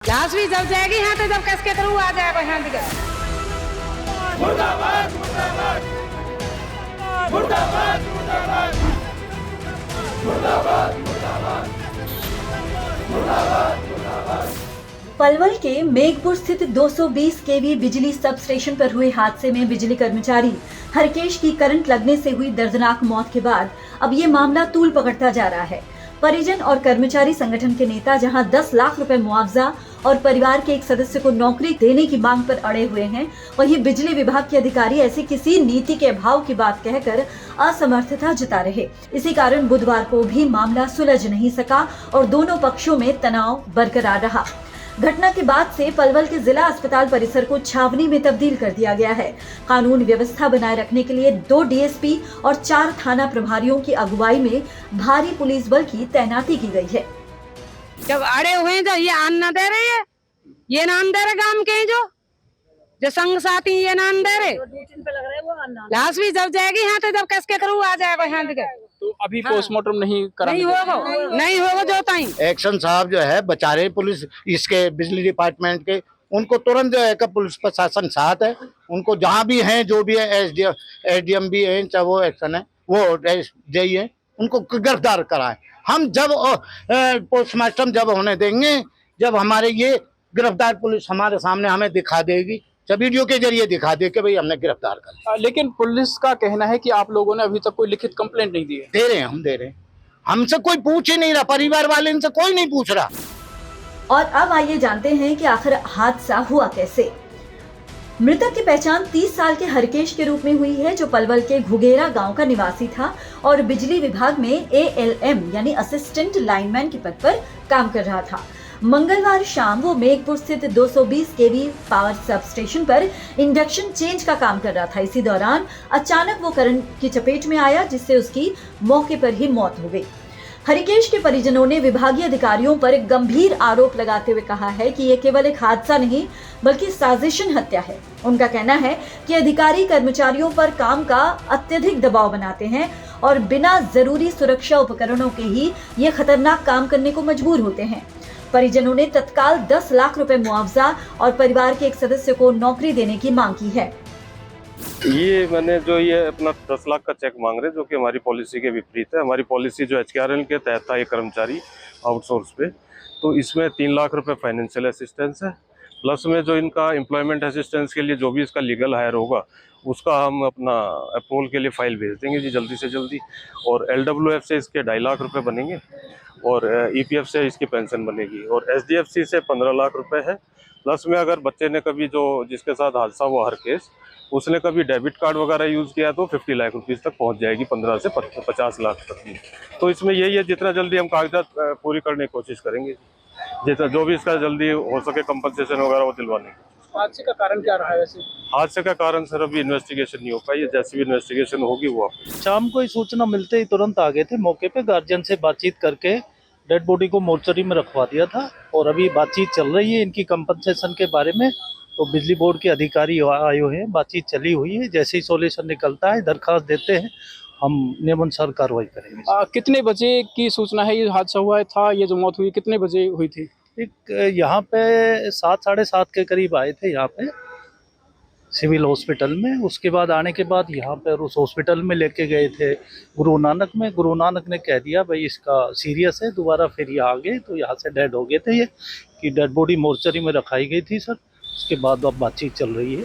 लाश भी जब जाएगी यहाँ तो जब कैसे करूँ आ जाएगा यहाँ दिक्कत। मुर्दाबाद मुर्दाबाद मुर्दाबाद मुर्दाबाद मुर्दाबाद मुर्दाबाद मुर्दाबाद मुर्दाबाद। पलवल के मेघपुर स्थित 220 केवी बिजली सब स्टेशन पर हुए हादसे में बिजली कर्मचारी हरकेश की करंट लगने से हुई दर्दनाक मौत के बाद अब ये मामला तूल पकड़ता जा रहा है। परिजन और कर्मचारी संगठन के नेता जहां 10 लाख रुपए मुआवजा और परिवार के एक सदस्य को नौकरी देने की मांग पर अड़े हुए हैं, वहीं बिजली विभाग के अधिकारी ऐसी किसी नीति के अभाव की बात कहकर असमर्थता जता रहे। इसी कारण बुधवार को भी मामला सुलझ नहीं सका और दोनों पक्षों में तनाव बरकरार रहा। घटना के बाद से पलवल के जिला अस्पताल परिसर को छावनी में तब्दील कर दिया गया है। कानून व्यवस्था बनाए रखने के लिए 2 डीएसपी और 4 थाना प्रभारियों की अगुवाई में भारी पुलिस बल की तैनाती की गई है। जब अड़े हुए हैं जो ये आन न दे रहे है, ये नाम दे रहे गांव के जो संग साथी ये नाम दे रहे। लाश भी जब जाएगी यहाँ तो जब कैसे करूँ आ जाएगा यहाँ दिक्कत। तो अभी पोस्टमार्टम नहीं करा, नहीं होगा जो ताई एक्शन साहब जो है बचा रहे पुलिस इसके बिजली डिपार्टमेंट के, उनको तुरंत जो है कि पुलिस प्रशासन साथ है, उनको जहाँ भी हैं जो भी है एसडीएम भी है, चाहे वो एक्शन है वो जेई है, उनको गिरफ्तार कराएं। हम जब पोस्टमार्टम जब होने देंगे, जब हमारे ये गिरफ्तार पुलिस हमारे सामने हमें दिखा देगी, जब वीडियो के जरिए दिखा दे कि भाई हमने गिरफ्तार कर। लेकिन पुलिस का कहना है कि आप लोगों ने अभी तक कोई लिखित कंप्लेंट नहीं दी है। दे रहे हैं, हम दे रहे हैं, हमसे कोई पूछ ही नहीं रहा, परिवार वाले इनसे कोई नहीं पूछ रहा। और अब आइए जानते हैं कि आखिर हादसा हुआ कैसे। मृतक की पहचान 30 साल के हरकेश के रूप में हुई है, जो पलवल के घुगेरा गांव का निवासी था और बिजली विभाग में ALM यानी असिस्टेंट लाइनमैन के पद पर काम कर रहा था। मंगलवार शाम वो मेघपुर स्थित 220 केवी पावर सब स्टेशन पर इंडक्शन चेंज का काम कर रहा था। इसी दौरान अचानक वो करंट की चपेट में आया, जिससे उसकी मौके पर ही मौत हो गई। हरिकेश के परिजनों ने विभागीय अधिकारियों पर गंभीर आरोप लगाते हुए कहा है कि ये केवल एक हादसा नहीं बल्कि साजिशन हत्या है। उनका कहना है कि अधिकारी कर्मचारियों पर काम का अत्यधिक दबाव बनाते हैं और बिना जरूरी सुरक्षा उपकरणों के ही ये खतरनाक काम करने को मजबूर होते हैं। परिजनों ने तत्काल 10 लाख रुपए मुआवजा और परिवार के एक सदस्य को नौकरी देने की मांग की है। ये मैंने जो ये अपना 10 लाख का चेक मांग रहे, जो कि हमारी पॉलिसी के विपरीत है। हमारी पॉलिसी जो HKRL के तहत था, ये कर्मचारी आउटसोर्स पे, तो इसमें 3 लाख रुपए फाइनेंशियल असिस्टेंस है, प्लस में जो इनका एम्प्लॉयमेंट असिस्टेंस के लिए जो भी इसका लीगल हायर होगा उसका हम अपना अप्रूवल के लिए फाइल भेज देंगे जी जल्दी से जल्दी। और LWF से इसके 2.5 लाख रुपए बनेंगे और EPF से इसकी पेंशन बनेगी और SDFC से 15 लाख रुपए है। प्लस में अगर बच्चे ने कभी जो जिसके साथ हादसा हुआ हरकेश, उसने कभी डेबिट कार्ड वगैरह यूज़ किया तो 50 लाख रुपीज़ तक पहुंच जाएगी, 15 से 50 लाख तक की। तो इसमें यही है, जितना जल्दी हम कागजात पूरी करने की कोशिश करेंगे, जितना जो भी इसका जल्दी हो सके कंपनसेशन वगैरह वो दिलवाने की। हादसे का कारण क्या रहा है वैसे? हादसे का कारण सर अभी इन्वेस्टिगेशन नहीं हो पाई है, जैसी भी इन्वेस्टिगेशन होगी वो आप। शाम को ही सूचना मिलते ही तुरंत आ गए थे मौके पे, गार्जियन से बातचीत करके डेड बॉडी को मोर्चरी में रखवा दिया था और अभी बातचीत चल रही है इनकी कंपनसेशन के बारे में। तो बिजली बोर्ड के अधिकारी आए हुए हैं, बातचीत चली हुई है, जैसे ही सोल्यूशन निकलता है दरखास्त देते हैं, हम नियमानुसार कार्रवाई करेंगे। कितने बजे की सूचना है ये हादसा हुआ था? ये जो मौत हुई कितने बजे हुई थी? एक यहाँ पे 7 साढ़े 7 के करीब आए थे यहाँ पे सिविल हॉस्पिटल में। उसके बाद आने के बाद यहाँ पर उस हॉस्पिटल में लेके गए थे गुरु नानक में। गुरु नानक ने कह दिया भाई इसका सीरियस है, दोबारा फिर ये आ गए तो यहाँ से डेड हो गए थे। ये कि डेड बॉडी मोर्चरी में रखाई गई थी सर, उसके बाद अब बातचीत चल रही है।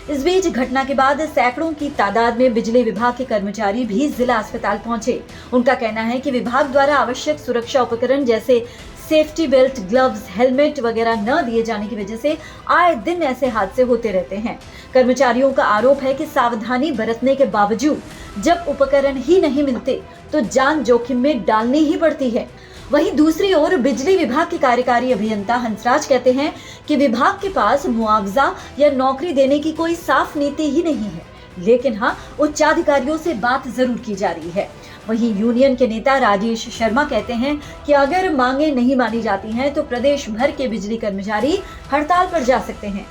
इस बीच घटना के बाद सैकड़ों की तादाद में बिजली विभाग के कर्मचारी भी जिला अस्पताल पहुंचे। उनका कहना है कि विभाग द्वारा आवश्यक सुरक्षा उपकरण जैसे सेफ्टी बेल्ट, ग्लव्स, हेलमेट वगैरह न दिए जाने की वजह से आए दिन ऐसे हादसे होते रहते हैं। कर्मचारियों का आरोप है कि सावधानी बरतने के बावजूद जब उपकरण ही नहीं मिलते तो जान जोखिम में डालनी ही पड़ती है। वहीं दूसरी ओर बिजली विभाग के कार्यकारी अभियंता हंसराज कहते हैं कि विभाग के पास मुआवजा या नौकरी देने की कोई साफ नीति ही नहीं है, लेकिन हाँ उच्चाधिकारियों से बात जरूर की जा रही है। वहीं यूनियन के नेता राजेश शर्मा कहते हैं कि अगर मांगे नहीं मानी जाती हैं तो प्रदेश भर के बिजली कर्मचारी हड़ताल पर जा सकते हैं।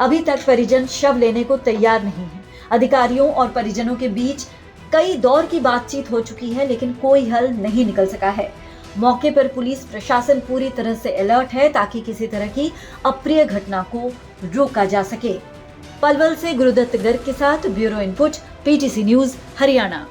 अभी तक परिजन शव लेने को तैयार नहीं है। अधिकारियों और परिजनों के बीच कई दौर की बातचीत हो चुकी है, लेकिन कोई हल नहीं निकल सका है। मौके पर पुलिस प्रशासन पूरी तरह से अलर्ट है ताकि किसी तरह की अप्रिय घटना को रोका जा सके। पलवल से गुरुदत्त गर्ग के साथ bureau input, PTC news, Haryana.